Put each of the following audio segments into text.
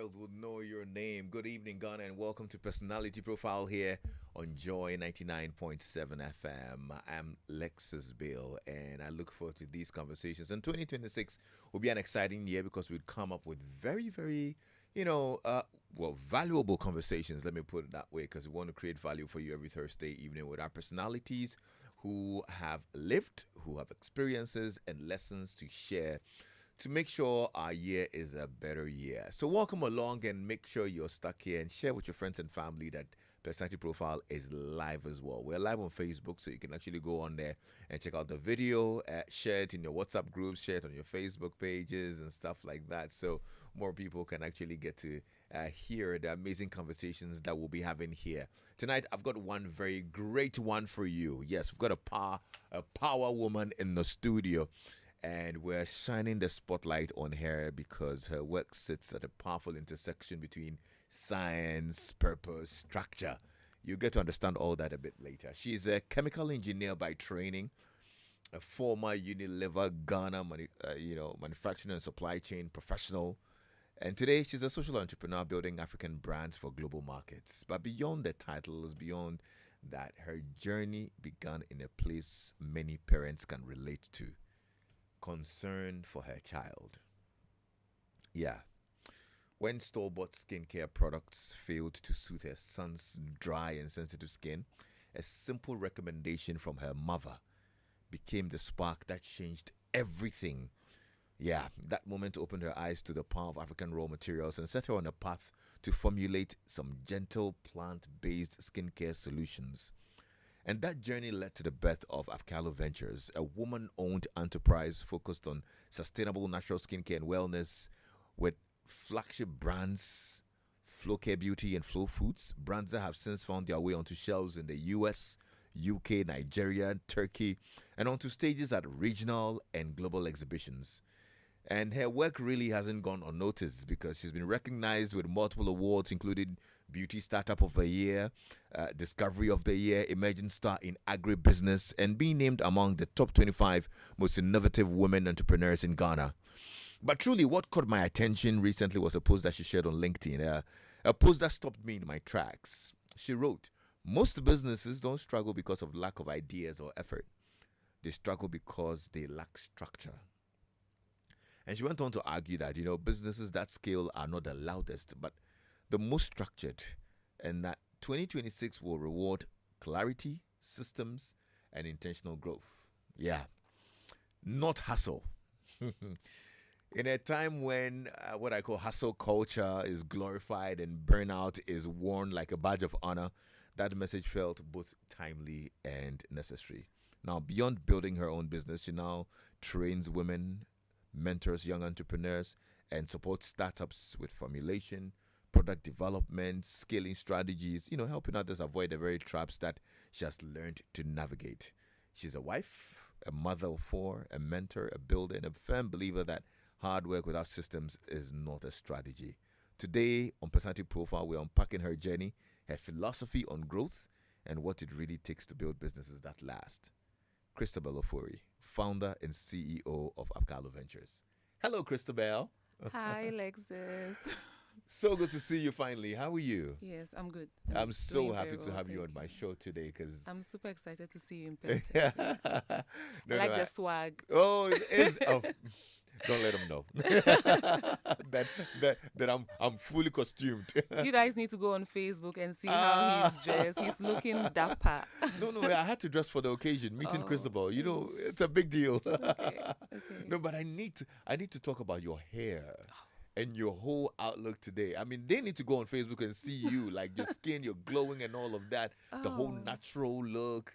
world will know your name. Good evening, Ghana, and welcome to Personality Profile here on Joy 99.7 FM. I'm Lexis Bill, and I look forward to these conversations. And 2026 will be an exciting year because we'll come up with very, valuable conversations. Let me put it that way, because we want to create value for you every Thursday evening with our personalities who have lived, who have experiences and lessons to share to make sure our year is a better year. So welcome along and make sure you're stuck here and share with your friends and family that Personality Profile is live as well. We're live on Facebook, so you can actually go on there and check out the video, share it in your WhatsApp groups, share it on your Facebook pages and stuff like that, so more people can actually get to hear the amazing conversations that we'll be having here. Tonight, I've got one very great one for you. Yes, we've got a power woman in the studio. And we're shining the spotlight on her because her work sits at a powerful intersection between science, purpose, structure. You'll get to understand all that a bit later. She's a chemical engineer by training, a former Unilever Ghana manufacturing and supply chain professional. And today she's a social entrepreneur building African brands for global markets. But beyond the titles, beyond that, her journey began in a place many parents can relate to. Concern for her child. Yeah. When store-bought skincare products failed to suit her son's dry and sensitive skin, a simple recommendation from her mother became the spark that changed everything. Yeah, that moment opened her eyes to the power of African raw materials and set her on a path to formulate some gentle plant-based skincare solutions. And that journey led to the birth of Afcallo Ventures, a woman-owned enterprise focused on sustainable natural skincare and wellness with flagship brands, Flow Care Beauty and Flow Foods, brands that have since found their way onto shelves in the US, UK, Nigeria, Turkey, and onto stages at regional and global exhibitions. And her work really hasn't gone unnoticed because she's been recognized with multiple awards, including Beauty Startup of the Year, Discovery of the Year, Emerging Star in Agribusiness, and being named among the top 25 most innovative women entrepreneurs in Ghana. But truly, what caught my attention recently was a post that she shared on LinkedIn, a post that stopped me in my tracks. She wrote, "Most businesses don't struggle because of lack of ideas or effort. They struggle because they lack structure." And she went on to argue that, businesses that scale are not the loudest, but the most structured, and that 2026 will reward clarity, systems, and intentional growth. Yeah, not hustle. In a time when what I call hustle culture is glorified and burnout is worn like a badge of honor, that message felt both timely and necessary. Now, beyond building her own business, she now trains women, mentors young entrepreneurs, and supports startups with formulation, product development, scaling strategies, helping others avoid the very traps that she has learned to navigate. She's a wife, a mother of four, a mentor, a builder, and a firm believer that hard work without systems is not a strategy. Today, on Personality Profile, we're unpacking her journey, her philosophy on growth, and what it really takes to build businesses that last. Christabel Ofori, founder and CEO of Afcallo Ventures. Hello, Christabel. Hi, Lexis. So good to see you finally. How are you? Yes, I'm good. I'm so happy to well, have you on thank my show today because I'm super excited to see you in person. I like the swag. Oh, it is. Oh, don't let him know that I'm fully costumed. You guys need to go on Facebook and see how he's dressed. He's looking dapper. No, I had to dress for the occasion. Meeting Christabel, it's a big deal. Okay. No, but I need to talk about your hair and your whole outlook today. I mean, they need to go on Facebook and see you, like your skin, you're glowing and all of that. The whole natural look.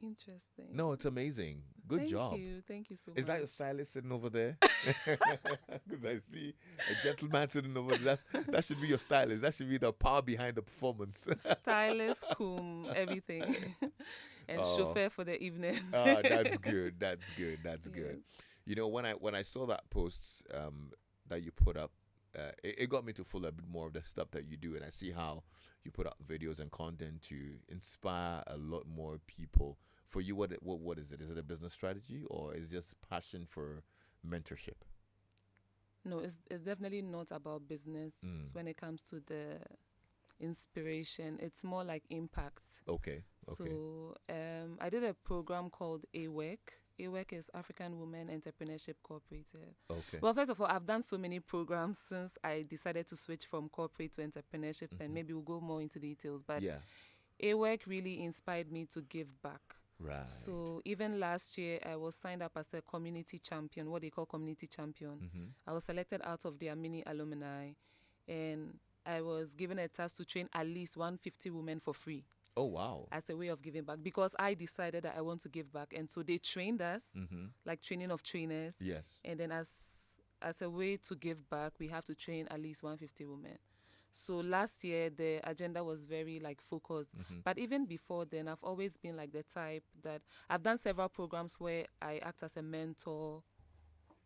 Interesting. No, it's amazing. Good job. Thank you so much. Is that your stylist sitting over there? Because I see a gentleman sitting over there. That should be your stylist. That should be the power behind the performance. Stylist, comb, everything. And chauffeur for the evening. That's good. That's good. That's Yes. good. When I saw that post that you put up, it got me to follow a bit more of the stuff that you do, and I see how you put out videos and content to inspire a lot more people. For you, what is it? Is it a business strategy or is it just passion for mentorship? No, it's definitely not about business Mm. when it comes to the inspiration. It's more like impact. Okay. Okay. So I did a program called AWEC. AWEC is African Women Entrepreneurship Cooperative. Okay. Well, first of all, I've done so many programs since I decided to switch from corporate to entrepreneurship, and maybe we'll go more into details. But Yeah. AWEC really inspired me to give back. Right. So even last year, I was signed up as a community champion, what they call community champion. I was selected out of their mini alumni, and I was given a task to train at least 150 women for free Oh, wow. as a way of giving back, because I decided that I want to give back. And so they trained us, like training of trainers. Yes. And then as a way to give back, we have to train at least 150 women. So last year, the agenda was very like focused. But even before then, I've always been like the type that I've done several programs where I act as a mentor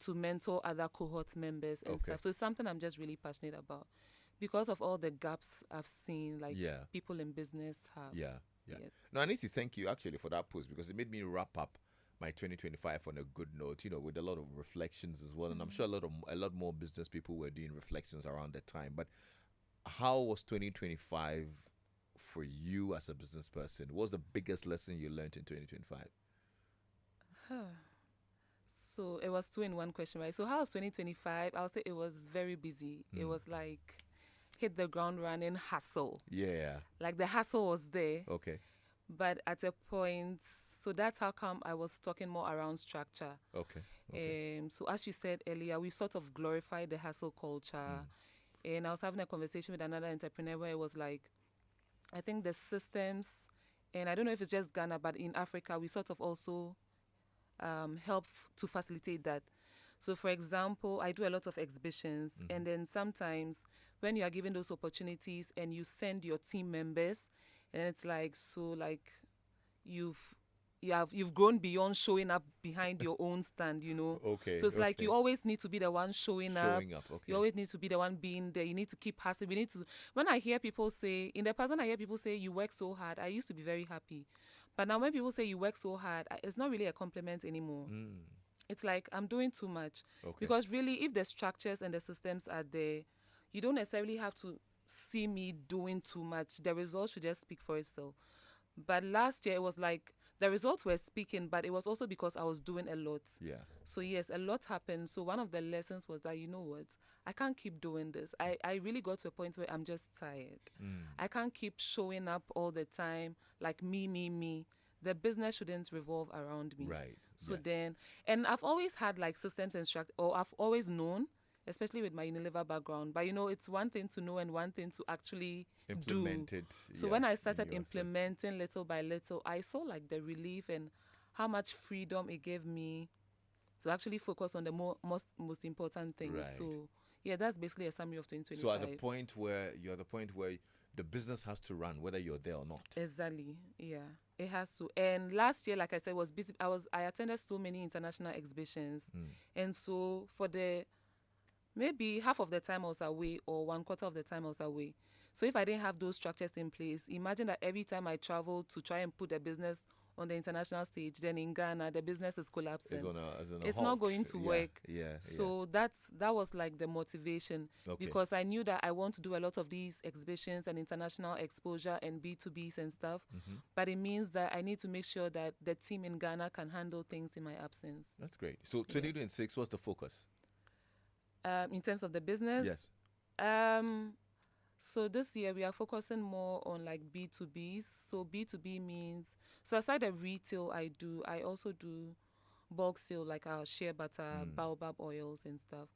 to mentor other cohort members and Okay. stuff. So it's something I'm just really passionate about because of all the gaps I've seen, like Yeah. people in business have. Yeah. Yeah. Yes. No, I need to thank you actually for that post because it made me wrap up my 2025 on a good note, with a lot of reflections as well. And I'm sure a lot more business people were doing reflections around that time. But how was 2025 for you as a business person? What was the biggest lesson you learned in 2025? So it was two in one question, right? So how was 2025? I would say it was very busy. It was like hit the ground running, hustle. Yeah. Like the hustle was there, Okay. but at a point, so that's how come I was talking more around structure. Okay. So as you said earlier, we sort of glorified the hustle culture. And I was having a conversation with another entrepreneur where it was like, I think the systems, and I don't know if it's just Ghana, but in Africa, we sort of also help to facilitate that. So for example, I do a lot of exhibitions, and then sometimes when you are given those opportunities and you send your team members, and it's like, so like you've grown beyond showing up behind your own stand, Okay. So it's like you always need to be the one showing up. Okay. You always need to be the one being there. You need to keep hustling. We need to. When I hear people say, in the past, when I hear people say you work so hard, I used to be very happy. But now when people say you work so hard, it's not really a compliment anymore. It's like I'm doing too much. Okay. Because really, if the structures and the systems are there, you don't necessarily have to see me doing too much. The results should just speak for itself. But last year, it was like the results were speaking, but it was also because I was doing a lot. Yeah. So yes, a lot happened. So one of the lessons was that, you know what, I can't keep doing this. I really got to a point where I'm just tired. I can't keep showing up all the time like me. The business shouldn't revolve around me. Right. So Yes. then, and I've always had like systems and structure, or I've always known, especially with my Unilever background. But it's one thing to know and one thing to actually Implement do. it. So yeah, when I in started yourself. implementing little by little, I saw like the relief and how much freedom it gave me to actually focus on the most important things. Right. So yeah, that's basically a summary of 2025. So at the point where you're at the point where the business has to run, whether you're there or not. Exactly. Yeah, it has to. And last year, like I said, was busy. I attended so many international exhibitions, and so for the maybe half of the time I was away or 1/4 of the time I was away. So if I didn't have those structures in place, imagine that every time I travel to try and put the business on the international stage, then in Ghana the business is collapsing. It's not going to work. Yeah. So that was like the motivation, Okay. because I knew that I want to do a lot of these exhibitions and international exposure and B2Bs and stuff. But it means that I need to make sure that the team in Ghana can handle things in my absence. That's great. So 2026, what's the focus? In terms of the business, Yes. So this year we are focusing more on like B2Bs. So B2B means, so aside the retail I also do bulk sale, like our shea butter, baobab oils and stuff.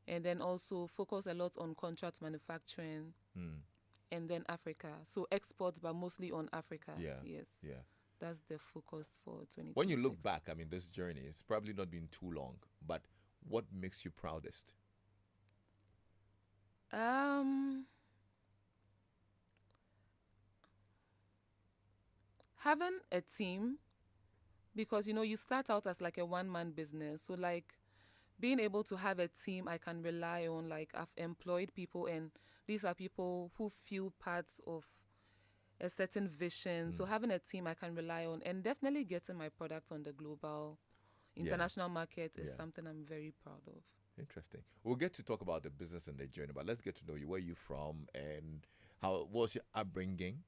And then also focus a lot on contract manufacturing and then Africa. So exports, but mostly on Africa. Yeah. Yes. Yeah. That's the focus for 2026. When you look back, I mean, this journey, it's probably not been too long, but what makes you proudest? Having a team, because you start out as like a one-man business, so like being able to have a team I can rely on. Like I've employed people, and these are people who feel parts of a certain vision. So having a team I can rely on, and definitely getting my product on the global international market is something I'm very proud of. Interesting. We'll get to talk about the business and the journey, but let's get to know you. Where you from and how was your upbringing?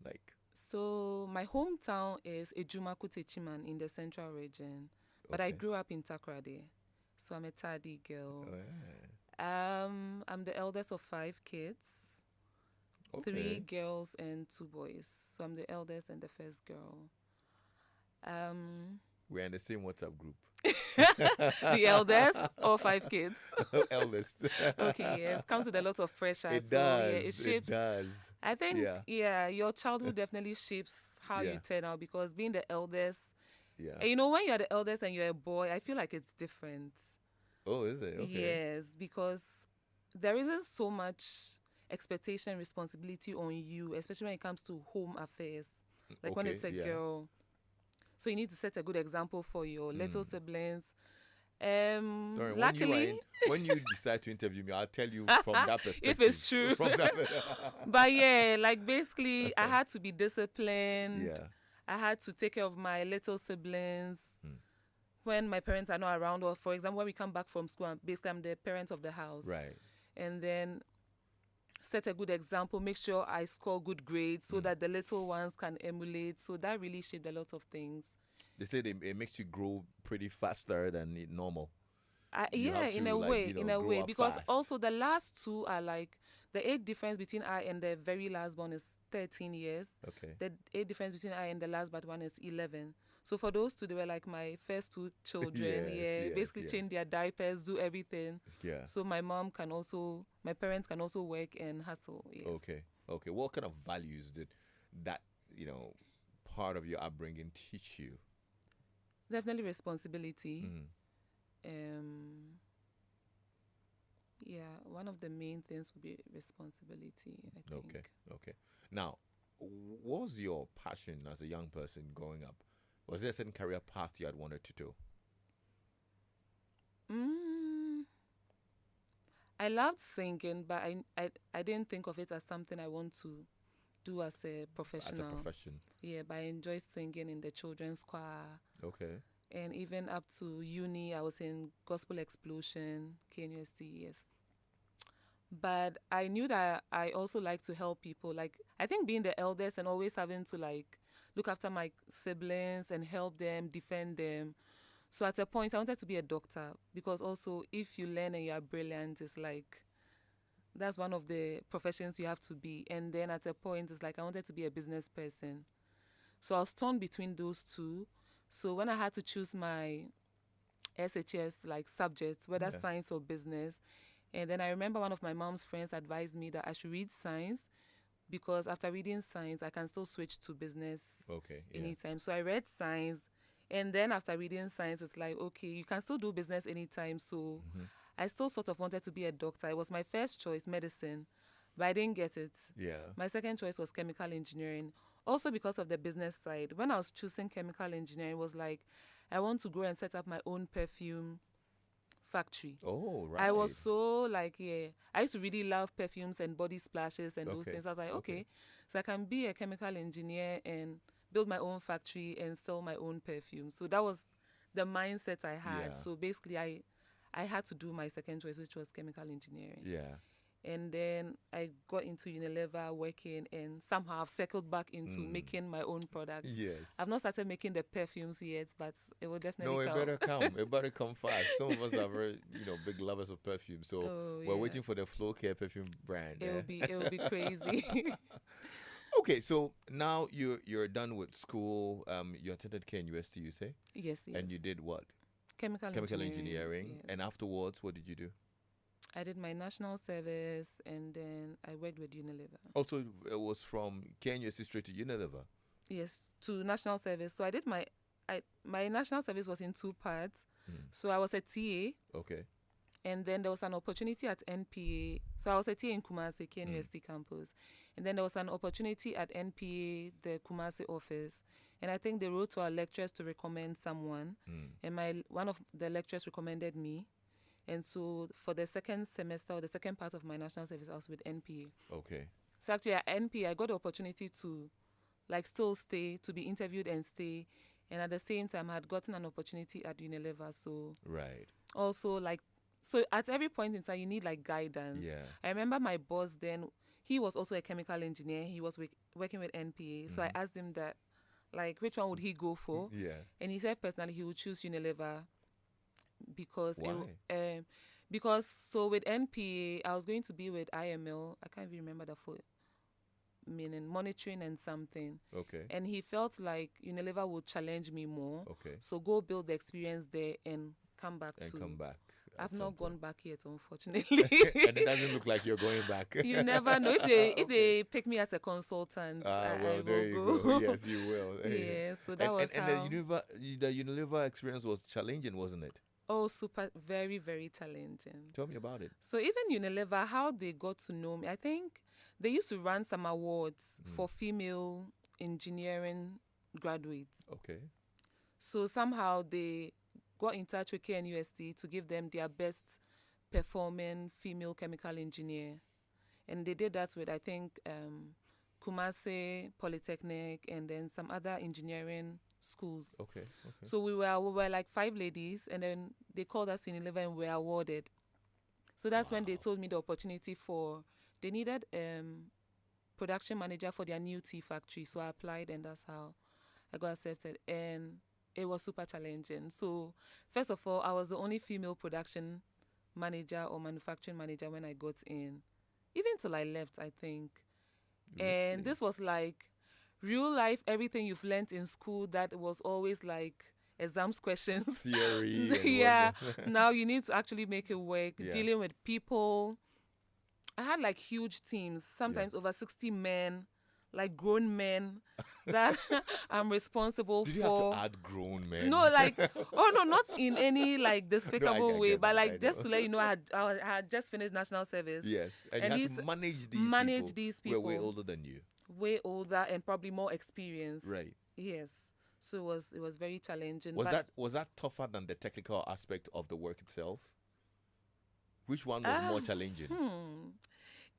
Like, So my hometown is Ejumaku Techiman in the central region, but I okay. grew up in Takoradi. So I'm a Tadi girl. Oh, yeah. I'm the eldest of 5 kids, 3 Okay. girls and 2 boys. So I'm the eldest and the first girl. Um, We're in the same WhatsApp group. the eldest or 5 kids. Eldest. Okay, yes, comes with a lot of pressure. It So yeah, it does. It shapes. does. I think Yeah. your childhood definitely shapes how Yeah. you turn out because being the eldest, Yeah. and when you're the eldest and you're a boy, I feel like it's different. Oh, is it? Okay. Yes, because there isn't so much expectation, responsibility on you, especially when it comes to home affairs. Like when Okay, it's a yeah. girl. So you need to set a good example for your little siblings. Sorry, Luckily, when you decide to interview me, I'll tell you from that perspective. if it's true. From that. But yeah, like basically, I had to be disciplined. Yeah. I had to take care of my little siblings when my parents are not around. Or for example, when we come back from school, basically I'm the parent of the house. Right. And then set a good example, make sure I score good grades so that the little ones can emulate. So that really shaped a lot of things. They say it makes you grow pretty faster than normal. Yeah, have in to, a like, way, you know, in a grow way. up Because fast. also the last 2 are like, the age difference between I and the very last one is 13 years. Okay. The age difference between I and the last but one is 11. So for those 2, they were like my first 2 children. Yes, Basically yes. change their diapers, do everything. Yeah. So my parents can also work and hustle. Yes. Okay. Okay. What kind of values did that, part of your upbringing teach you? Definitely responsibility. Mm. Yeah, one of the main things would be responsibility, I think. Okay. Okay. Now, what was your passion as a young person growing up? Was there a certain career path you had wanted to do? I loved singing, but I didn't think of it as something I want to do as a professional. As a profession. Yeah, but I enjoyed singing in the children's choir. Okay. And even up to uni, I was in Gospel Explosion, KNUST, yes. But I knew that I also like to help people. Like, I think being the eldest and always having to, like, look after my siblings and help them, defend them. So at a point, I wanted to be a doctor because also if you learn and you are brilliant, it's like, that's one of the professions you have to be. And then at a point, it's like I wanted to be a business person. So I was torn between those 2. So when I had to choose my SHS like subjects, whether Yeah. science or business, and then I remember one of my mom's friends advised me that I should read science because after reading science, I can still switch to business Okay. Yeah. anytime. So I read science, and then after reading science, it's like, okay, you can still do business anytime. So I still sort of wanted to be a doctor. It was my first choice, medicine, but I didn't get it. Yeah. My second choice was chemical engineering, also because of the business side. When I was choosing chemical engineering, it was like, I want to go and set up my own perfume factory. Oh, right. I was so like, I used to really love perfumes and body splashes and those Okay, things. I was like, okay. okay, so I can be a chemical engineer and build my own factory and sell my own perfume. So that was the mindset I had. Yeah. So basically, I had to do my second choice, which was chemical engineering. Yeah. And then I got into Unilever working, and somehow I've circled back into making my own products. Yes. I've not started making the perfumes yet, but it will definitely No, it come. better come. It better come fast. Some of us are very, big lovers of perfume. So we're yeah. waiting for the Flow Care perfume brand. It will be crazy. Okay, so now you're done with school. You attended KNUST, you say? Yes. And you did what? Chemical engineering. Yes. And afterwards, what did you do? I did my national service, and then I worked with Unilever. Also, it was from KNUST straight to Unilever. Yes, to national service. So I did my national service was in 2 parts. So I was a TA. Okay. And then there was an opportunity at NPA. So I was a TA in Kumasi, KNUST campus. And then there was an opportunity at NPA, the Kumasi office. And I think they wrote to our lecturers to recommend someone. And one of the lecturers recommended me. And so for the second semester or the second part of my national service, I was with NPA. Okay. So actually at NPA, I got the opportunity to still stay, to be interviewed and stay. And at the same time, I had gotten an opportunity at Unilever. So Right. also so at every point in time, you need like guidance. Yeah. I remember my boss then, he was also a chemical engineer. He was working with NPA. So I asked him that, like, which one would he go for? Yeah. And he said personally he would choose Unilever because Why? because so with NPA, I was going to be with IML. I can't even remember the full meaning, monitoring and something. Okay. And he felt like Unilever would challenge me more. Okay. So go build the experience there and come back And to. come back. I've at not some gone point. back yet, unfortunately. And it doesn't look like you're going back. You never know. If they pick me as a consultant, I well, there you will go. Yes, you will. Yeah, so that and, was and how. the Unilever experience was challenging, wasn't it? Oh, super, very, very challenging. Tell me about it. So even Unilever, how they got to know me, I think they used to run some awards for female engineering graduates. Okay. So somehow they got in touch with KNUST to give them their best performing female chemical engineer. And they did that with, I think, Kumasi Polytechnic and then some other engineering schools. Okay. So we were like 5 ladies, and then they called us to Unilever and we were awarded. So that's when they told me the opportunity they needed production manager for their new tea factory. So I applied, and that's how I got accepted. And it was super challenging. So first of all, I was the only female production manager or manufacturing manager when I got in, even till I left, I think. Really? And this was like real life, everything you've learned in school that was always like exams questions. Theory. And Yeah. Now you need to actually make it work, Yeah. dealing with people. I had like huge teams, sometimes over 60 men, like grown men that I'm responsible Did for. you have to add grown men? No, like, oh no, not in any like despicable I way, get but that, I like just know. to let you know, I had just finished national service. Yes. And And you had these- to manage these people. who are way older than you. Way older and probably more experienced. Right. Yes. So it was very challenging. Was but was that tougher than the technical aspect of the work itself? Which one was more challenging?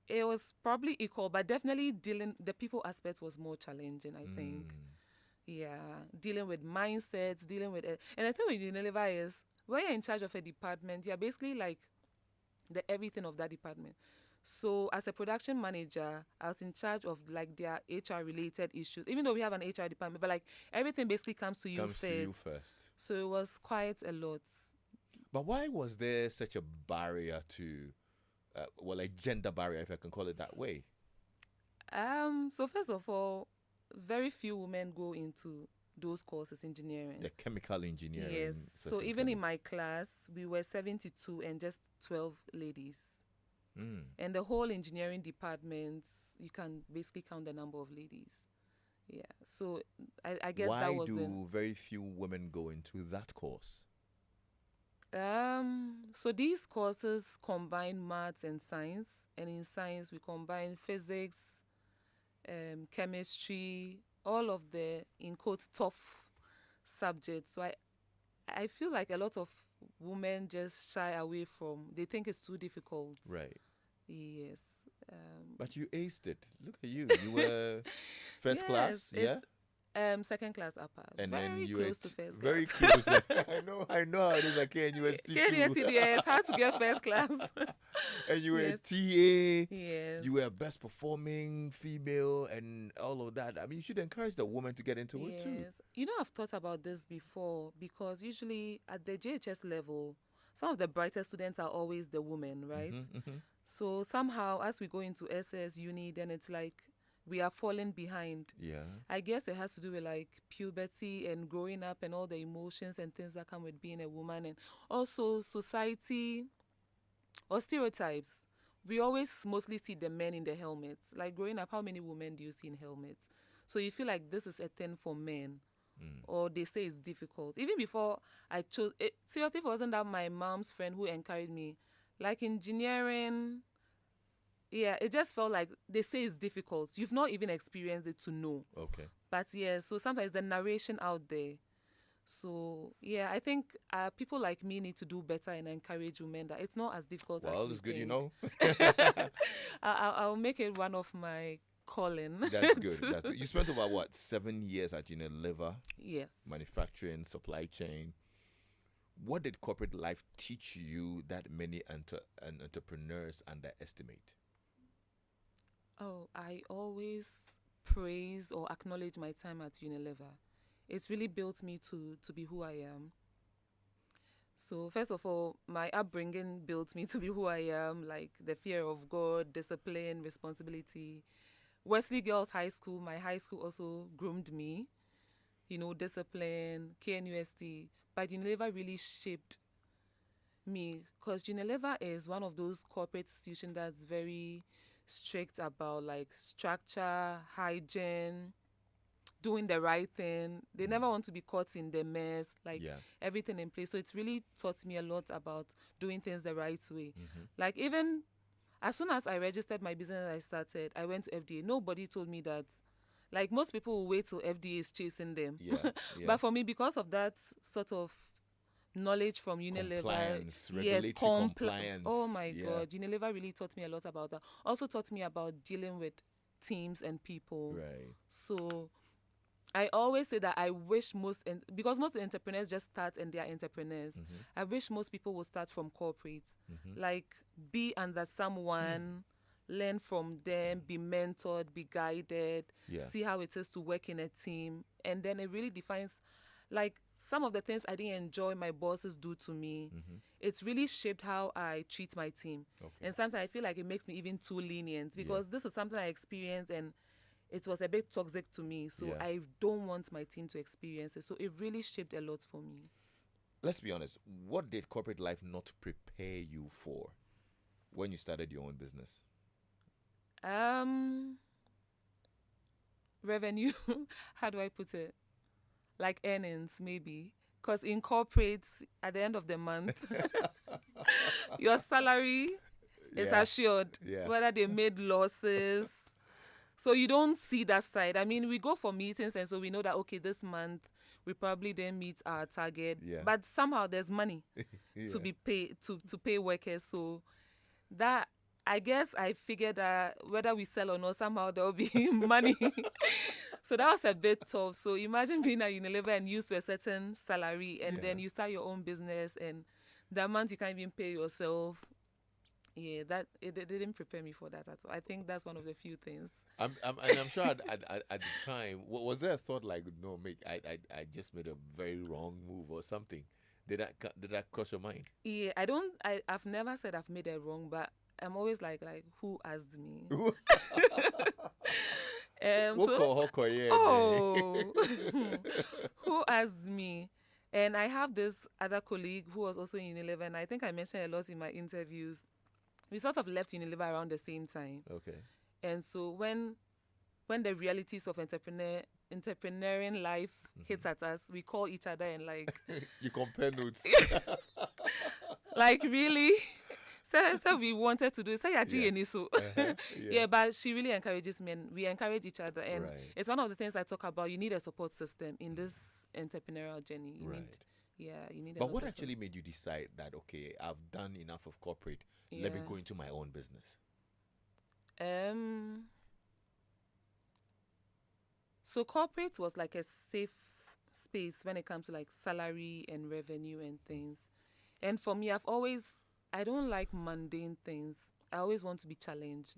It was probably equal, but definitely the people aspect was more challenging, I think. Yeah, dealing with mindsets, dealing with and the thing with Unilever is when you're in charge of a department, you're basically like the everything of that department. So as a production manager, I was in charge of like their HR related issues, even though we have an HR department, but like everything basically comes to you first. So it was quite a lot. But why was there such a barrier to, a gender barrier, if I can call it that way? So first of all, very few women go into those courses, engineering. The chemical engineering. Yes. So even in my class, we were 72 and just 12 ladies. And the whole engineering department, you can basically count the number of ladies. Yeah. So I guess that was. Why do very few women go into that course? So these courses combine maths and science, and in science we combine physics, chemistry, all of the in quotes tough subjects. So I feel like a lot of women just shy away from. They think it's too difficult. Right. Yes. But you aced it. Look at you. You were first class, yeah? Second class upper. And very then you close were to first very class. close. I know how it is at KNUST too. KNUST, yeah, it's hard to get first class. And you were a Yes. TA. Yes. You were best performing female and all of that. I mean, you should encourage the woman to get into it too. You know, I've thought about this before because usually at the JHS level, some of the brightest students are always the women, right? So somehow, as we go into SS uni, then it's like we are falling behind. Yeah. I guess it has to do with like puberty and growing up and all the emotions and things that come with being a woman, and also society or stereotypes. We always mostly see the men in the helmets. Like growing up, how many women do you see in helmets? So you feel like this is a thing for men. Or they say it's difficult. Even before I chose it, seriously, if it wasn't that my mom's friend who encouraged me, like engineering, yeah, it just felt like they say it's difficult. You've not even experienced it to know. Okay. But yeah, so sometimes the narration out there. So yeah, I think people like me need to do better and encourage women that it's not as difficult as Well, we it's good, think. you know. I'll make it one of my calling. That's good. That's good. You spent about 7 years at Unilever, Yes. manufacturing, supply chain. What did corporate life teach you that many entrepreneurs underestimate? Oh, I always praise or acknowledge my time at Unilever. It's really built me to be who I am. So first of all, my upbringing built me to be who I am, like the fear of God, discipline, responsibility. Wesley Girls High School, my high school also groomed me, discipline, KNUST. But Unilever really shaped me because Unilever is one of those corporate institutions that's very strict about like structure, hygiene, doing the right thing. They never want to be caught in the mess, like Yeah. everything in place. So it's really taught me a lot about doing things the right way. Like even as soon as I registered my business, I started, I went to FDA. Nobody told me that. Like most people will wait till FDA is chasing them. Yeah. Yeah. But for me, because of that sort of knowledge from Unilever, Compliance, yes, regulatory compliance. oh my Yeah. God, Unilever really taught me a lot about that. Also taught me about dealing with teams and people. Right. So I always say that I wish because most entrepreneurs just start and they are entrepreneurs. I wish most people will start from corporate. Like be under someone, learn from them, be mentored, be guided, Yeah. see how it is to work in a team. And then it really defines, like some of the things I didn't enjoy my bosses do to me. It's really shaped how I treat my team. Okay. And sometimes I feel like it makes me even too lenient because this is something I experienced and it was a bit toxic to me. So Yeah. I don't want my team to experience it. So it really shaped a lot for me. Let's be honest. What did corporate life not prepare you for when you started your own business? Revenue, how do I put it? Like earnings, maybe. Because in corporate, at the end of the month, your salary is Yeah. assured, Yeah. whether they made losses. So you don't see that side. I mean, we go for meetings and so we know that, okay, this month we probably didn't meet our target. Yeah. But somehow there's money Yeah. to be paid, to pay workers. So that, I guess I figured that whether we sell or not, somehow there will be money. So that was a bit tough. So imagine being at Unilever and used to a certain salary and Yeah. then you start your own business and the amount you can't even pay yourself. Yeah, that it didn't prepare me for that at all. I think that's one of the few things. And I'm sure at the time, was there a thought like, no, mate, I just made a very wrong move or something? Did that cross your mind? Yeah, I've never said I've made it wrong, but I'm always like who asked me? Who asked me? And I have this other colleague who was also in Unilever, and I think I mentioned a lot in my interviews. We sort of left Unilever around the same time. Okay. And so when the realities of entrepreneuring life hits at us, we call each other and like You compare notes. like really. So we wanted to do it. Yeah. Yeah, but she really encourages me and we encourage each other. And Right. it's one of the things I talk about. You need a support system in this entrepreneurial journey. You Right. you need a But lot what of actually made you decide that, okay, I've done enough of corporate, let me Yeah. go into my own business? So corporate was like a safe space when it comes to like salary and revenue and things. And for me, I don't like mundane things. I always want to be challenged.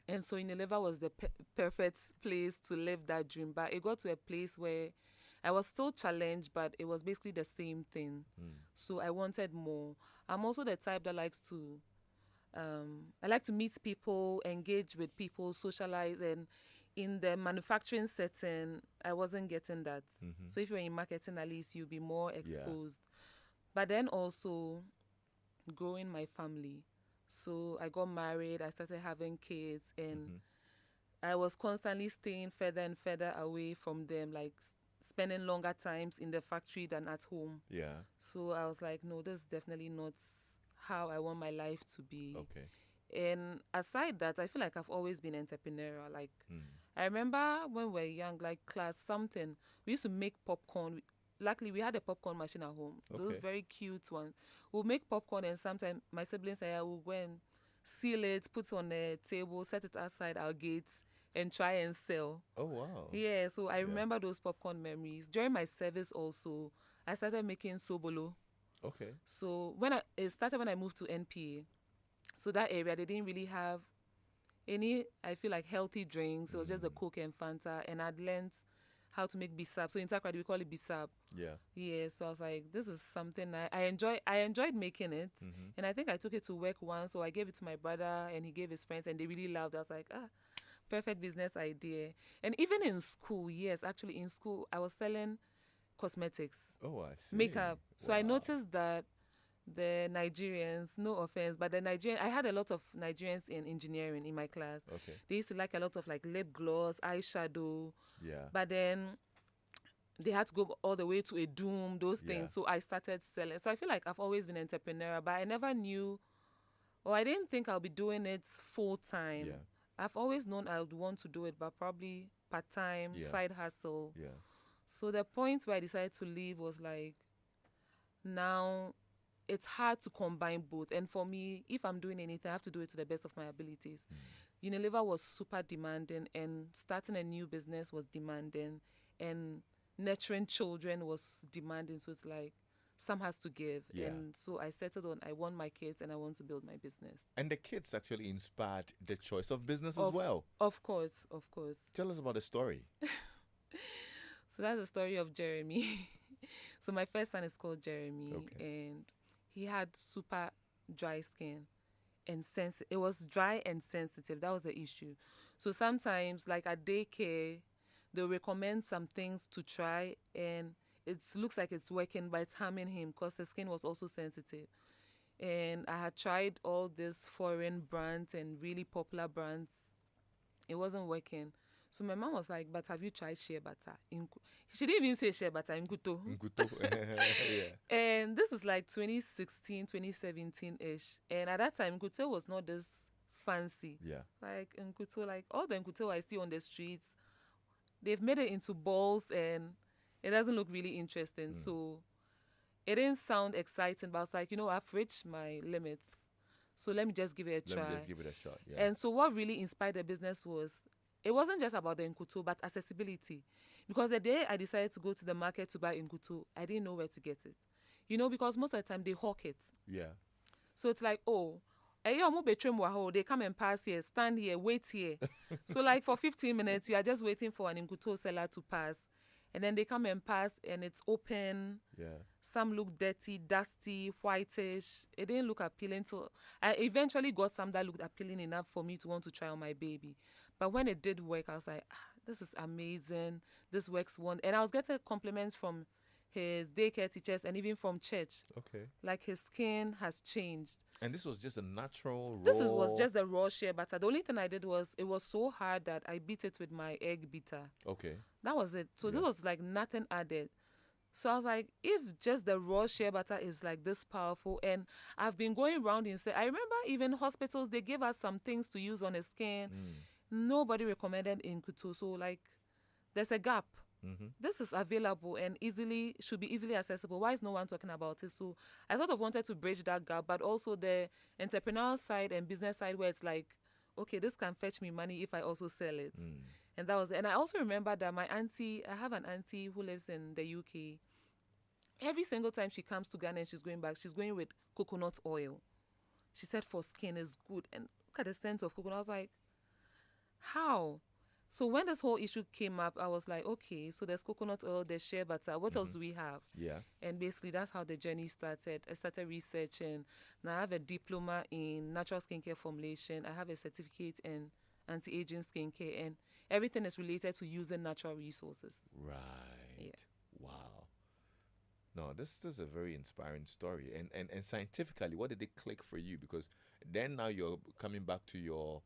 And so Unilever was the perfect place to live that dream. But it got to a place where I was still challenged, but it was basically the same thing. So I wanted more. I'm also the type that likes to I like to meet people, engage with people, socialize. And in the manufacturing setting, I wasn't getting that. So if you're in marketing, at least you'll be more exposed. But then also growing my family. So I got married, I started having kids, and I was constantly staying further and further away from them, like spending longer times in the factory than at home. Yeah. So I was like, no, this is definitely not how I want my life to be. Okay. And aside that, I feel like I've always been entrepreneurial. Like, I remember when we were young, like class something, we used to make popcorn. Luckily, we had a popcorn machine at home. Those Okay. very cute ones. We'll make popcorn and sometimes my siblings and I will go and seal it, put it on a table, set it outside our gates and try and sell. Oh, wow. Yeah, so I remember those popcorn memories. During my service also, I started making sobolo. Okay. So it started when I moved to NPA. So that area, they didn't really have any, I feel like, healthy drinks. It was just the Coke and Fanta. And I'd learned how to make bisap. So in Takrady, we call it bisap. Yeah. Yeah, so I was like, this is something I enjoyed making it. And I think I took it to work once. So I gave it to my brother and he gave his friends and they really loved it. I was like, perfect business idea. And even in school, yes, actually in school, I was selling cosmetics, Oh, I see. makeup. So I Wow. noticed that the Nigerians, no offense, but I had a lot of Nigerians in engineering in my class. Okay. They used to like a lot of like lip gloss, eyeshadow, Yeah. but then they had to go all the way to a doom, those Yeah. things. So I started selling. So I feel like I've always been entrepreneurial, but I never knew, or I didn't think I'll be doing it full time. Yeah. I've always known I would want to do it, but probably part time, Yeah. side hustle. Yeah. So the point where I decided to leave was like, now it's hard to combine both. And for me, if I'm doing anything, I have to do it to the best of my abilities. Unilever was super demanding, and starting a new business was demanding, and nurturing children was demanding. So it's like, some has to give. Yeah. And so I settled on, I want my kids and I want to build my business. And the kids actually inspired the choice of business as well. Of course, of course. Tell us about the story. So that's the story of Jeremy. So my first son is called Jeremy, Okay. and he had super dry skin and it was dry and sensitive. That was the issue. So sometimes, like at daycare, they'll recommend some things to try, and it looks like it's working, but it's harming him because the skin was also sensitive. And I had tried all these foreign brands and really popular brands. It wasn't working. So my mom was like, but have you tried shea butter? She didn't even say shea butter, in Kuto. Nkuto. Yeah. And this was like 2016, 2017-ish. And at that time, Nkuto was not this fancy. Yeah. Like Nkuto, like all the Nkuto I see on the streets, they've made it into balls and it doesn't look really interesting. So it didn't sound exciting, but I was like, I've reached my limits. So let me just give it a try. Let me just give it a shot. Yeah. And so what really inspired the business was, it wasn't just about the Nkuto, but accessibility. Because the day I decided to go to the market to buy Nkuto, I didn't know where to get it. Because most of the time they hawk it. Yeah. So it's like, they come and pass here, stand here, wait here. So like for 15 minutes, you are just waiting for an Nkuto seller to pass. And then they come and pass and it's open. Yeah. Some look dirty, dusty, whitish. It didn't look appealing. So I eventually got some that looked appealing enough for me to want to try on my baby. But when it did work, I was like, this is amazing. This works one. And I was getting compliments from his daycare teachers and even from church. Okay. Like his skin has changed. And this was just a natural raw. This was just a raw shea butter. The only thing I did was, it was so hard that I beat it with my egg beater. Okay. That was it. So this was like nothing added. So I was like, if just the raw shea butter is like this powerful, and I've been going around and I remember even hospitals, they gave us some things to use on the skin. Nobody recommended Nkuto. So like, there's a gap. This is available and should be easily accessible. Why is no one talking about it? So I sort of wanted to bridge that gap, but also the entrepreneurial side and business side where it's like, okay, this can fetch me money if I also sell it. And that was it. And I also remember that I have an auntie who lives in the UK. Every single time she comes to Ghana and she's going back, she's going with coconut oil. She said for skin is good. And look at the scent of coconut. I was like, how? So when this whole issue came up, I was like, okay, so there's coconut oil, there's shea butter. What else do we have? Yeah. And basically that's how the journey started. I started researching. Now I have a diploma in natural skincare formulation. I have a certificate in anti-aging skincare, and everything is related to using natural resources. Right. Yeah. Wow. No, this is a very inspiring story. And scientifically, what did it click for you? Because then now you're coming back to your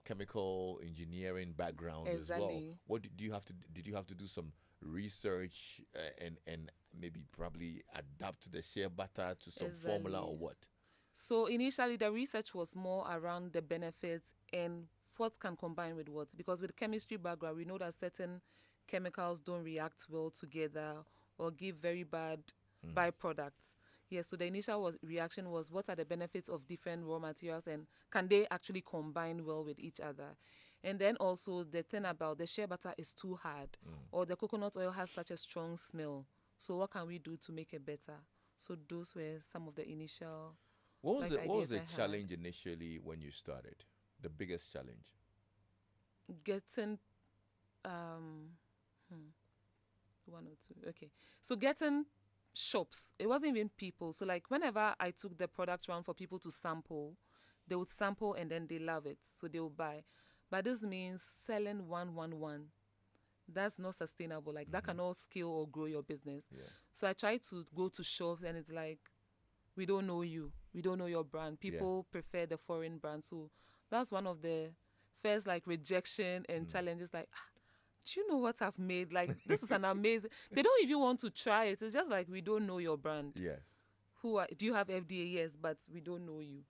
chemical engineering background as well. Exactly. What did you have to? Did you have to do some research and maybe probably adapt the shea butter to some formula or what? So initially, the research was more around the benefits and what can combine with what. Because with chemistry background, we know that certain chemicals don't react well together or give very bad byproducts. Yes, so the initial reaction was, what are the benefits of different raw materials and can they actually combine well with each other? And then also the thing about the shea butter is too hard or the coconut oil has such a strong smell. So what can we do to make it better? So those were some of the initial What was ideas the I had. challenge initially when you started? The biggest challenge? Getting um hmm, one or two. Okay. So getting shops. It wasn't even people. So like whenever I took the product around for people to sample, they would sample and then they love it. So they would buy. But this means selling one. That's not sustainable. Like that cannot scale or grow your business. Yeah. So I try to go to shops and it's like, we don't know you. We don't know your brand. Yeah. People prefer the foreign brand. So that's one of the first like rejection and challenges. Like, do you know what I've made? Like, this is an amazing. They don't even want to try it. It's just like, we don't know your brand. Yes. Do you have FDA? Yes, but we don't know you.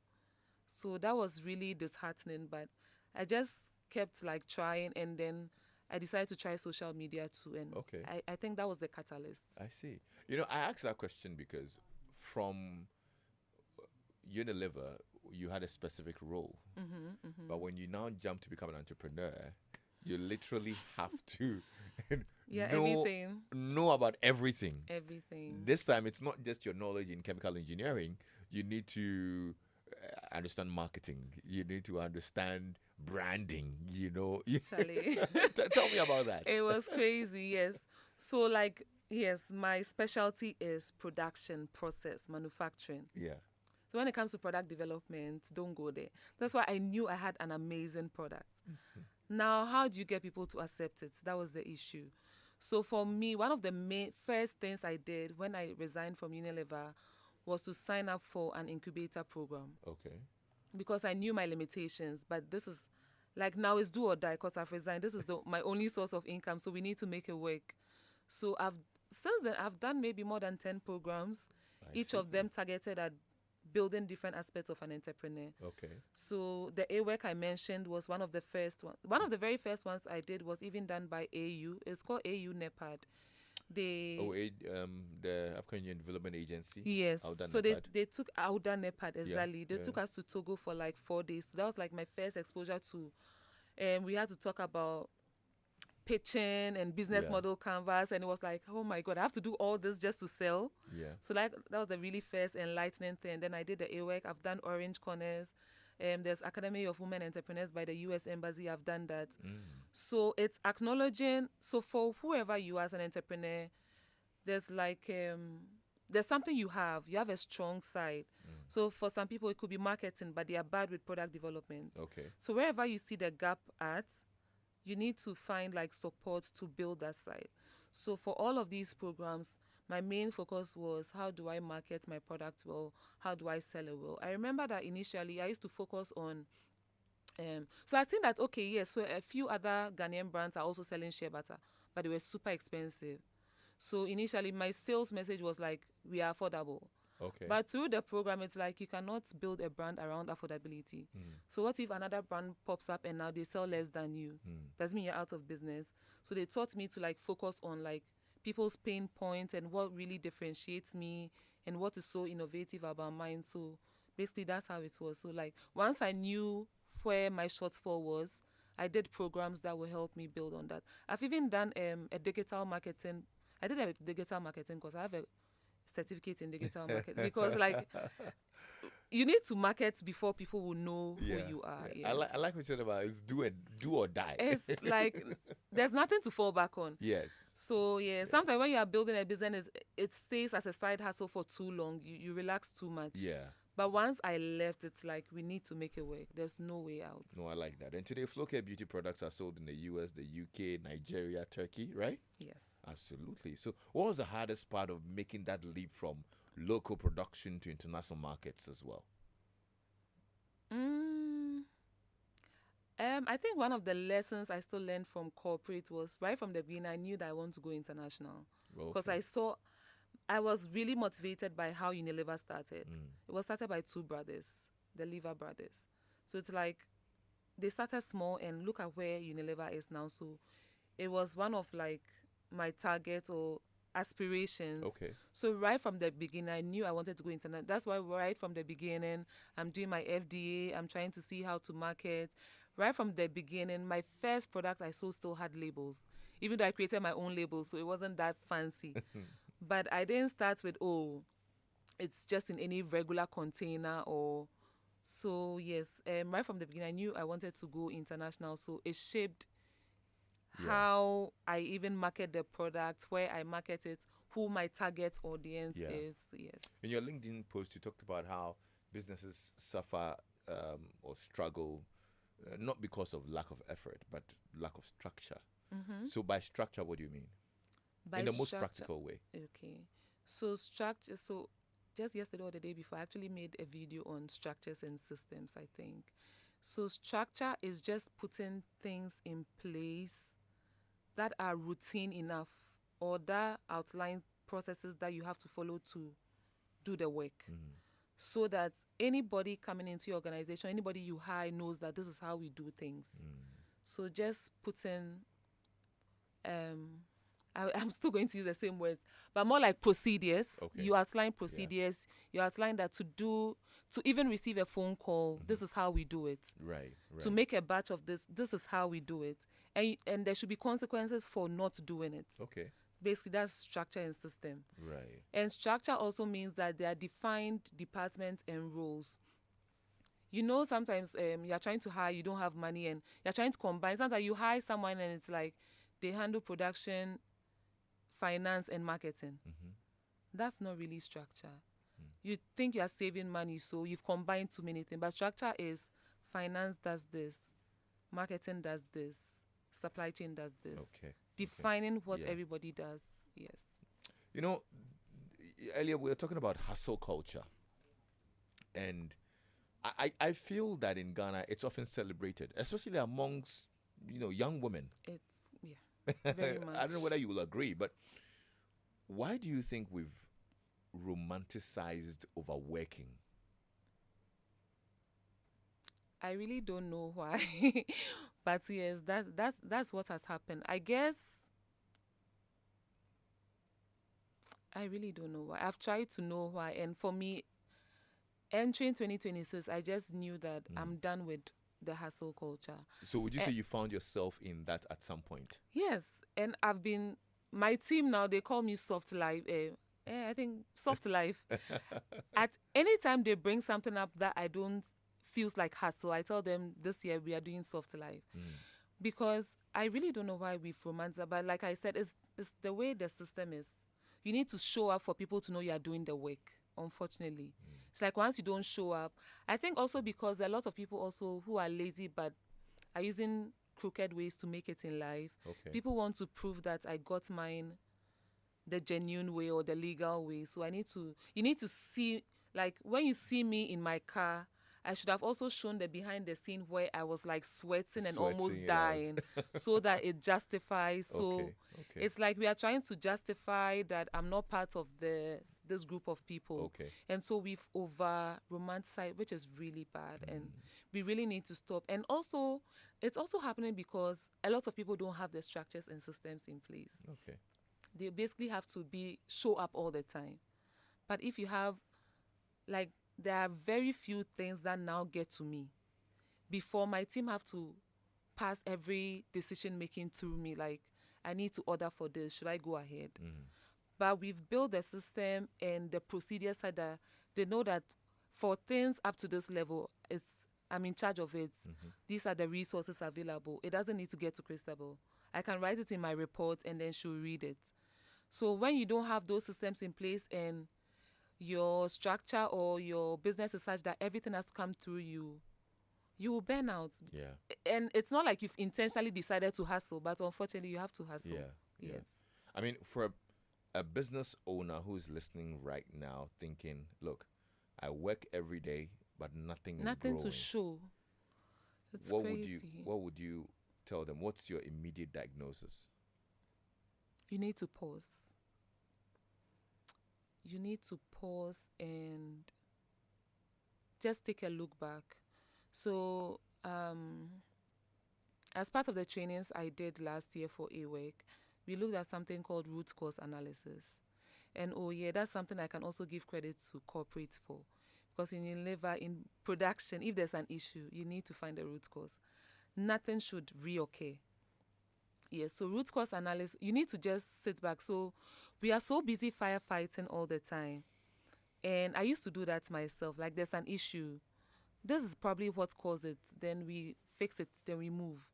So that was really disheartening. But I just kept like trying, and then I decided to try social media too. And Okay. I think that was the catalyst. I see. You know, I asked that question because from Unilever, you had a specific role. But when you now jump to become an entrepreneur, you literally have to Yeah, know, everything. know about everything. Everything. This time, it's not just your knowledge in chemical engineering. You need to understand marketing. You need to understand branding. You know, Actually. Tell me about that. It was crazy, yes. So like, yes, my specialty is production, process, manufacturing. Yeah. So when it comes to product development, don't go there. That's why I knew I had an amazing product. Now, how do you get people to accept it? That was the issue. So for me, one of the main first things I did when I resigned from Unilever was to sign up for an incubator program Okay. because I knew my limitations. But this is like, now it's do or die because I've resigned. This is my only source of income, so we need to make it work. So since then I've done maybe more than 10 programs, each of them targeted at building different aspects of an entrepreneur. Okay. So the A work I mentioned was one of the first ones. One of the very first ones I did was even done by AU. It's called AU NEPAD. The African Development Agency. Yes. Auda So NEPAD. they took Auda NEPAD, exactly. They yeah. took us to Togo for like 4 days. So that was like my first exposure to, we had to talk about pitching and business Yeah. model canvas, and it was like, oh my god, I have to do all this just to sell. Yeah. So like that was the really first enlightening thing. Then I did the AWEC. I've done Orange Corners. There's Academy of Women Entrepreneurs by the US Embassy. I've done that. So it's acknowledging. So for whoever you are as an entrepreneur, there's like there's something you have. You have a strong side. So for some people it could be marketing, but they are bad with product development. Okay. So wherever you see the gap at, you need to find like support to build that side. So for all of these programs, my main focus was, how do I market my product well? How do I sell it well? I remember that initially I used to focus on, so I think that, okay, yes, so a few other Ghanaian brands are also selling shea butter, but they were super expensive. So initially my sales message was like, we are affordable. Okay. But through the program, it's like you cannot build a brand around affordability. So what if another brand pops up and now they sell less than you? Doesn't mean you're out of business. So they taught me to like focus on like people's pain points and what really differentiates me and what is so innovative about mine. So basically that's how it was. So like once I knew where my shortfall was, I did programs that will help me build on that. I've even done a digital marketing. I did a digital marketing because I have a certificate in digital marketing, because like you need to market before people will know who you are. Yeah. Yes. I like what you said about it's do or die. It's like there's nothing to fall back on. Yes. So yeah, sometimes when you are building a business, it stays as a side hustle for too long. You relax too much. Yeah. But once I left, it's like we need to make it work. There's no way out. No, I like that. And today, flow care beauty products are sold in the US, the UK, Nigeria, Turkey, right? Yes. Absolutely. So, what was the hardest part of making that leap from local production to international markets as well? I think one of the lessons I still learned from corporate was right from the beginning, I knew that I want to go international. Because I was really motivated by how Unilever started. It was started by two brothers, the Lever brothers. So it's like they started small and look at where Unilever is now. So it was one of like my targets or aspirations. Okay. So right from the beginning, I knew I wanted to go international. That's why right from the beginning, I'm doing my FDA. I'm trying to see how to market. Right from the beginning, my first product I sold still had labels, even though I created my own labels, so it wasn't that fancy. But I didn't start with, it's just in any regular container or so. Yes, right from the beginning, I knew I wanted to go international. So it shaped Yeah. how I even market the product, where I market it, who my target audience Yeah. is. Yes. In your LinkedIn post, you talked about how businesses suffer or struggle not because of lack of effort, but lack of structure. So, by structure, what do you mean? By In the most structure, practical way. okay. So structure. So just yesterday or the day before, I actually made a video on structures and systems, I think. So structure is just putting things in place that are routine enough or that outline processes that you have to follow to do the work. So that anybody coming into your organization, anybody you hire knows that this is how we do things. So just putting I'm still going to use the same words, but more like procedures. Okay. You outline procedures. You outline that to even receive a phone call, this is how we do it. Right. To make a batch of this is how we do it. And there should be consequences for not doing it. Okay. Basically, that's structure and system. Right. And structure also means that there are defined departments and roles. You know, sometimes you're trying to hire, you don't have money, and you're trying to combine. Sometimes you hire someone and it's like they handle production, finance, and marketing. That's not really structure. You think you're saving money, so you've combined too many things. But structure is finance does this, marketing does this, supply chain does this. Okay. Defining what Yeah. everybody does. Yes. You know, earlier we were talking about hustle culture. And I feel that in Ghana, it's often celebrated, especially amongst, young women. It's, yeah, very much. I don't know whether you will agree, but why do you think we've romanticized overworking? I really don't know why, but yes, that's what has happened. I guess I really don't know why. I've tried to know why, and for me, entering 2026, I just knew that I'm done with the hustle culture. So would you say you found yourself in that at some point? Yes, and I've been my team now. They call me soft life. I think soft life. At any time they bring something up that I don't feels like hustle, I tell them this year we are doing soft life because I really don't know why we've romanticized. But like I said, it's the way the system is. You need to show up for people to know you are doing the work. Unfortunately, it's like once you don't show up. I think also because there are a lot of people also who are lazy but are using crooked ways to make it in life. Okay. People want to prove that I got mine the genuine way or the legal way. So you need to see, like when you see me in my car, I should have also shown the behind the scene where I was like sweating and almost Sweating it dying so that it justifies. So Okay. it's like we are trying to justify that I'm not part of this group of people. Okay. And so we've over romanticized, which is really bad. And we really need to stop. And also, it's also happening because a lot of people don't have the structures and systems in place. Okay. They basically have to show up all the time. But if you have, like, there are very few things that now get to me before my team have to pass every decision making through me. Like, I need to order for this. Should I go ahead? But we've built the system and the procedure side that they know that for things up to this level, I'm in charge of it. These are the resources available. It doesn't need to get to Christabel. I can write it in my report and then she'll read it. So when you don't have those systems in place and your structure or your business is such that everything has come through you, you will burn out. Yeah. And it's not like you've intentionally decided to hustle, but unfortunately you have to hustle. Yeah. Yes. I mean, for a business owner who's listening right now thinking, look, I work every day, but nothing is Nothing growing. to show. It's What crazy. would you tell them? What's your immediate diagnosis? You need to pause. You need to pause and just take a look back. So, as part of the trainings I did last year for AWEC, we looked at something called root cause analysis. And that's something I can also give credit to corporates for. Because in production, if there's an issue, you need to find the root cause. Nothing should reoccur. Yes, so root cause analysis, you need to just sit back. So we are so busy firefighting all the time. And I used to do that myself. Like, there's an issue. This is probably what caused it. Then we fix it. Then we move.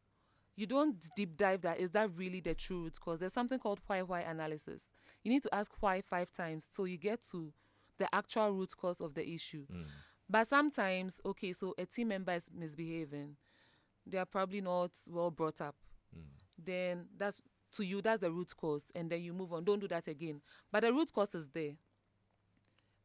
You don't deep dive that. Is that really the true root cause? There's something called why analysis. You need to ask why 5 times so you get to the actual root cause of the issue. But sometimes, okay, so a team member is misbehaving. They are probably not well brought up. Then that's to you, that's the root cause. And then you move on. Don't do that again. But the root cause is there.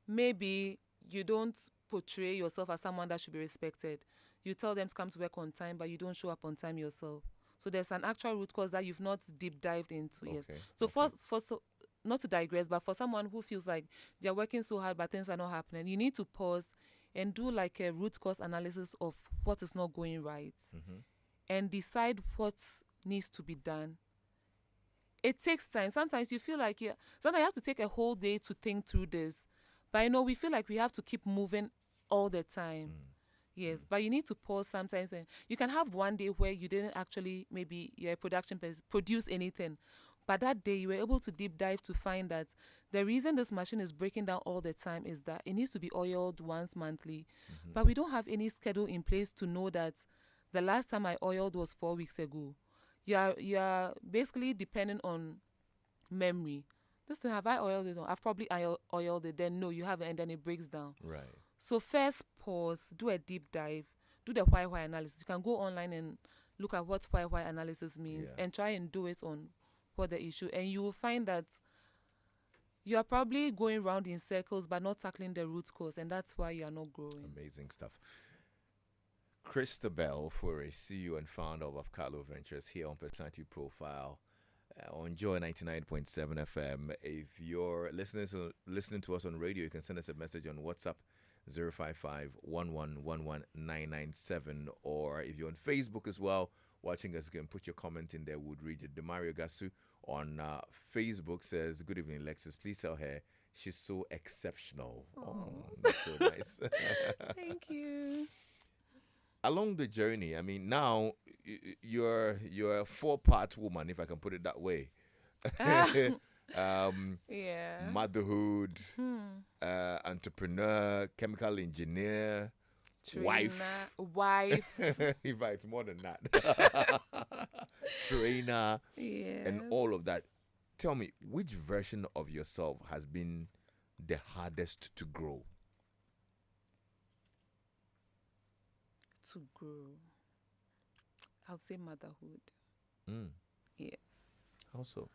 Maybe you don't portray yourself as someone that should be respected. You tell them to come to work on time, but you don't show up on time yourself. So there's an actual root cause that you've not deep dived into yet. So not to digress, but for someone who feels like they're working so hard but things are not happening, you need to pause and do like a root cause analysis of what is not going right and decide what needs to be done. It takes time. Sometimes you feel like sometimes you have to take a whole day to think through this. But we feel like we have to keep moving all the time. Yes, but you need to pause sometimes. And you can have one day where you didn't actually, maybe your production produce anything. But that day you were able to deep dive to find that the reason this machine is breaking down all the time is that it needs to be oiled once monthly. But we don't have any schedule in place to know that the last time I oiled was 4 weeks ago. You are basically depending on memory. This thing, have I oiled it? I've probably oiled it. Then no, you haven't, and then it breaks down. Right. So first pause, do a deep dive, do the why analysis. You can go online and look at what why analysis means and try and do it on what the issue. And you will find that you are probably going around in circles but not tackling the root cause, and that's why you are not growing. Amazing stuff. Christabel Ofori, CEO and founder of Afcallo Ventures, here on Personality Profile. On Joy 99.7 FM. If you're listening to us on radio, you can send us a message on WhatsApp 055-1111-997. Or if you're on Facebook as well, watching us, you can put your comment in there. We'd read it. Demario Gasu on Facebook says, "Good evening, Lexis. Please tell her she's so exceptional." Oh, that's so nice. Thank you. Along the journey, I mean, now you're a 4-part woman, if I can put it that way. Motherhood, entrepreneur, chemical engineer, Trainer, wife. In fact, it's more than that. Trainer, and all of that. Tell me, which version of yourself has been the hardest to grow? To grow, I would say motherhood. Yes. Also,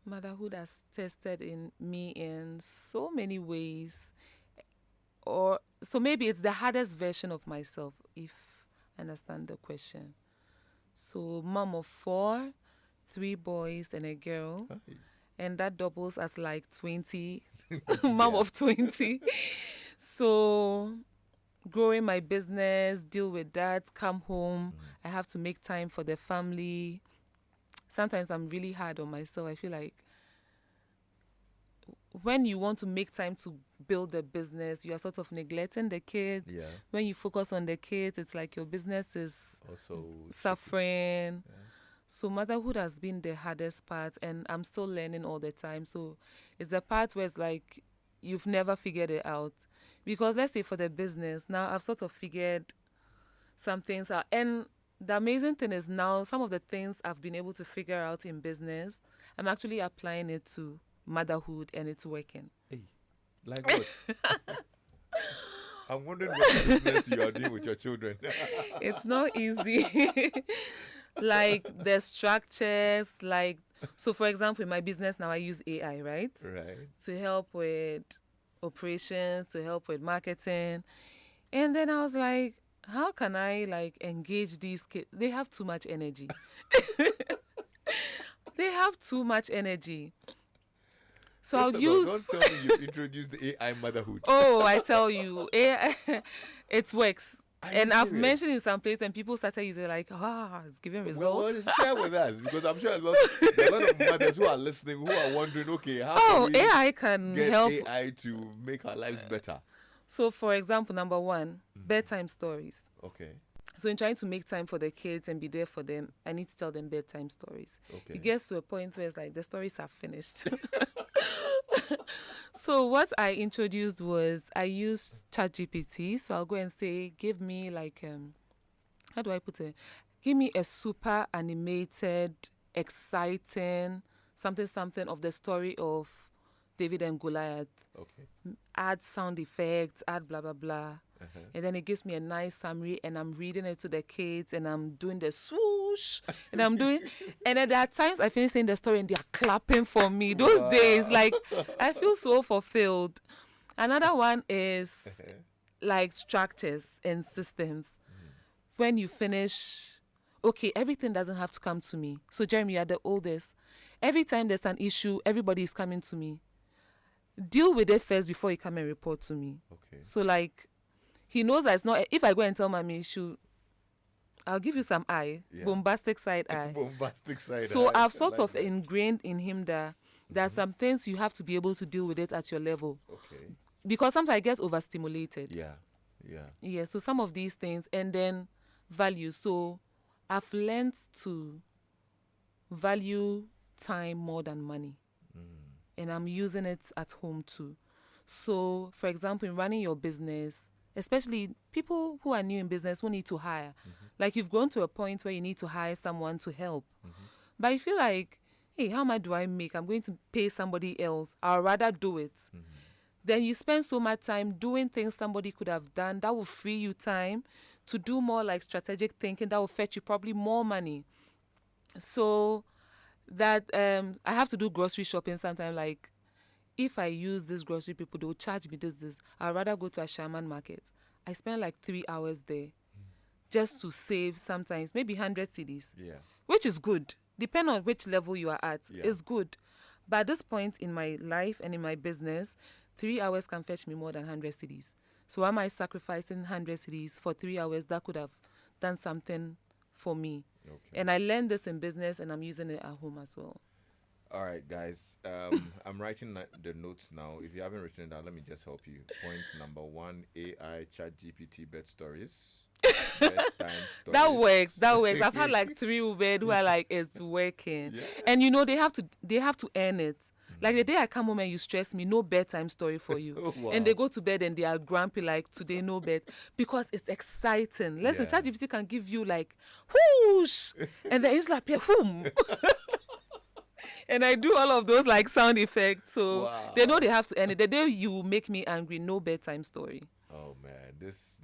motherhood has tested in me in so many ways. So maybe it's the hardest version of myself, if I understand the question. So mom of 4, 3 boys and a girl. And that doubles as like 20. Mom of 20. So growing my business, deal with that, come home. I have to make time for the family. Sometimes I'm really hard on myself. I feel like when you want to make time to build the business, you are sort of neglecting the kids. When you focus on the kids, it's like your business is also suffering. So motherhood has been the hardest part, and I'm still learning all the time. So it's the part where it's like you've never figured it out. Because let's say for the business, now I've sort of figured some things out. And the amazing thing is now some of the things I've been able to figure out in business, I'm actually applying it to motherhood, and it's working. Hey, like what? I'm wondering what business you are doing with your children. It's not easy. Like the structures, so for example, in my business now I use AI, right? Right. To help with operations, to help with marketing. And then I was like, how can I engage these kids? They have too much energy. They have too much energy. So I'll use... Don't tell me you introduced the AI motherhood. Oh, I tell you, AI, it works. And I've mentioned in some places, and people started using it's giving results. Well, share with us, because I'm sure there are a lot of mothers who are listening who are wondering, okay, how can we AI can get help AI to make our lives better? So, for example, number 1, bedtime stories. Okay. So, in trying to make time for the kids and be there for them, I need to tell them bedtime stories. Okay. It gets to a point where it's like the stories are finished. So what I introduced was I used ChatGPT. So I'll go and say, give me like how do I put it? Give me a super animated, exciting something of the story of David and Goliath. Okay. Add sound effects, add blah blah blah. And then it gives me a nice summary, and I'm reading it to the kids, and I'm doing the swoosh, and I'm doing, and then there are times I finish saying the story and they are clapping for me. Those days, like, I feel so fulfilled. Another one is like structures and systems. When you finish, okay, everything doesn't have to come to me. So Jeremy, you are the oldest. Every time there's an issue, everybody is coming to me. Deal with it first before you come and report to me. Okay. So like, he knows that it's not, if I go and tell mommy issue, I'll give you some eye, bombastic side eye. Bombastic side So eye. I've sort like of that. ingrained in him that there are some things you have to be able to deal with it at your level. Okay. Because sometimes I get overstimulated. Yeah. Yeah. Yeah, so some of these things, and then value. So I've learned to value time more than money. And I'm using it at home too. So, for example, in running your business, especially people who are new in business who need to hire, like you've grown to a point where you need to hire someone to help. But you feel like, hey, how much do I make? I'm going to pay somebody else. I'd rather do it. Then you spend so much time doing things somebody could have done that will free you time to do more like strategic thinking that will fetch you probably more money. So that I have to do grocery shopping sometimes. Like, if I use this grocery, people, they'll charge me this. I'd rather go to a shaman market. I spend like 3 hours there just to save sometimes maybe 100 cedis, which is good. Depending on which level you are at, it's good. But at this point in my life and in my business, 3 hours can fetch me more than 100 cedis. So am I sacrificing 100 cedis for 3 hours that could have done something for me? Okay. And I learned this in business, and I'm using it at home as well. All right, guys. I'm writing the notes now. If you haven't written it down, let me just help you. Point number 1, AI ChatGPT bed stories. Bedtime stories. That works. I've had like 3 women who are like, it's working. Yeah. And you know, they have to earn it. Like the day I come home and you stress me, no bedtime story for you. Oh, wow. And they go to bed and they are grumpy like, today no bed. Because it's exciting. Listen, ChatGPT can give you like, whoosh. And then it's like, whoom. And I do all of those like sound effects. So they know they have to end it. The day you make me angry, no bedtime story. Oh man, this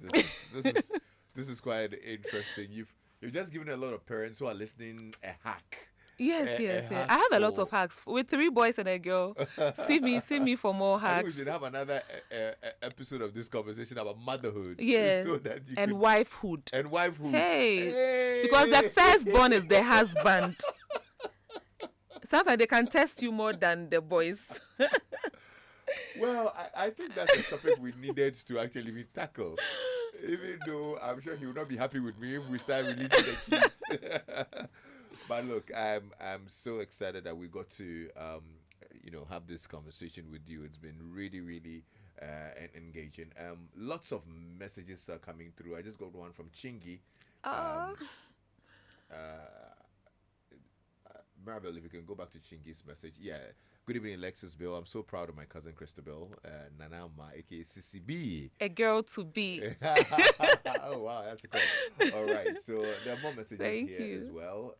is quite interesting. You've just given a lot of parents who are listening a hack. Yes. I have a lot of hacks with 3 boys and a girl. see me for more hacks. I think we should have another episode of this conversation about motherhood. Yeah, so that you and wifehood. And wifehood. Hey, because the firstborn is the husband. Sometimes they can test you more than the boys. Well, I think that's a topic we needed to actually tackle. Even though I'm sure he will not be happy with me if we start releasing the keys. But look, I'm so excited that we got to have this conversation with you. It's been really, really engaging. Lots of messages are coming through. I just got one from Chingy. Maribel, if you can go back to Chingy's message. Yeah. Good evening, Lexis Bill. I'm so proud of my cousin Christabel, Nanama, aka CCB. A girl to be. Oh, wow, that's a cool. All right, so there are more messages here as well.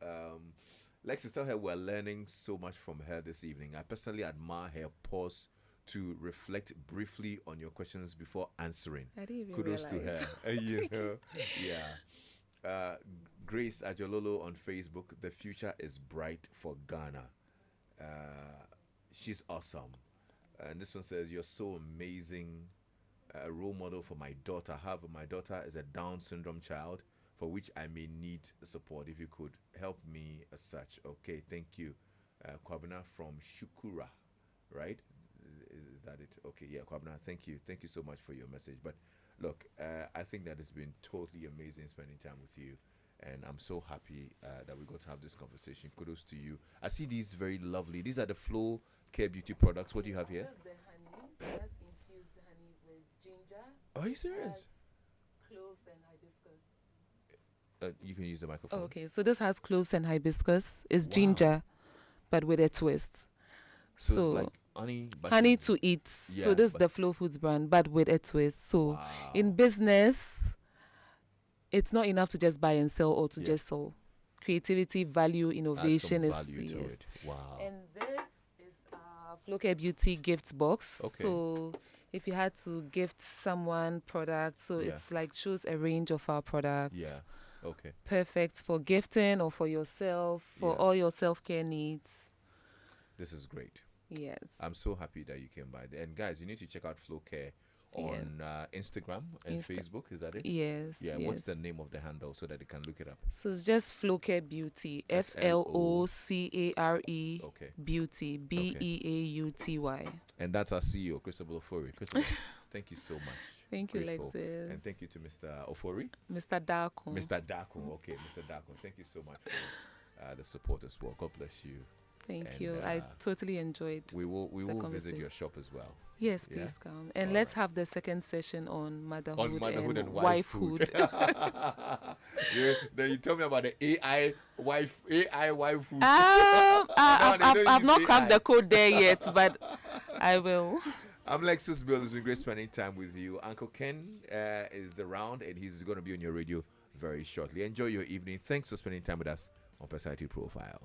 Lexis, tell her we're learning so much from her this evening. I personally admire her pause to reflect briefly on your questions before answering. I didn't even Kudos realize. to her. Yeah. Grace Ajololo on Facebook. The future is bright for Ghana. She's awesome. And this one says, you're so amazing. A role model for my daughter. However, my daughter is a Down syndrome child for which I may need support. If you could help me as such. Okay, thank you. Kwabena from Shukura, right? Is that it? Okay, yeah, Kwabena, thank you. Thank you so much for your message. But look, I think that it's been totally amazing spending time with you. And I'm so happy that we got to have this conversation. Kudos to you. I see these very lovely. These are the Flow Care Beauty products. What do you have here? That's the honey. So that's infused honey with ginger. Are you serious? Cloves and hibiscus. You can use the microphone. Oh, okay, so this has cloves and hibiscus. It's ginger, but with a twist. So it's like honey to eat. Yeah, So this is but- the Flow Foods brand, but with a twist. So Wow. in business, it's not enough to just buy and sell or to Yeah. just sell. Creativity, value, Add some innovation is value to yes. it. Wow. And this is Flow Care Beauty gift box. Okay. So if you had to gift someone product, so Yeah. it's like choose a range of our products. Yeah. Okay. Perfect for gifting or for yourself, for Yeah. all your self-care needs. This is great. Yes. I'm so happy that you came by. And guys, you need to check out Flow Care on Instagram and Facebook. Is that it? Yes. Yeah. Yes. What's the name of the handle so that they can look it up? So it's just Flow Care Beauty. FLOCARE Okay. Beauty. BEAUTY. And that's our CEO, Christabel Ofori. Christabel, thank you so much. Thank you, Grateful. Lexis. And thank you to Mr. Ofori. Mr. Darko. Mr. Dakun. Okay, Mr. Dakun. Thank you so much for the support as well. God bless you. Thank And, you. I totally enjoyed. We will visit conversation. your shop as well. Yes, Yeah? please come. And All let's have the second session on motherhood, And and wifehood. wifehood. Then you tell me about the AI wifehood. I've not cracked the code there yet, but I will. I'm Lexis Bill. It's been great spending time with you. Uncle Ken is around and he's going to be on your radio very shortly. Enjoy your evening. Thanks for spending time with us on Personality Profile.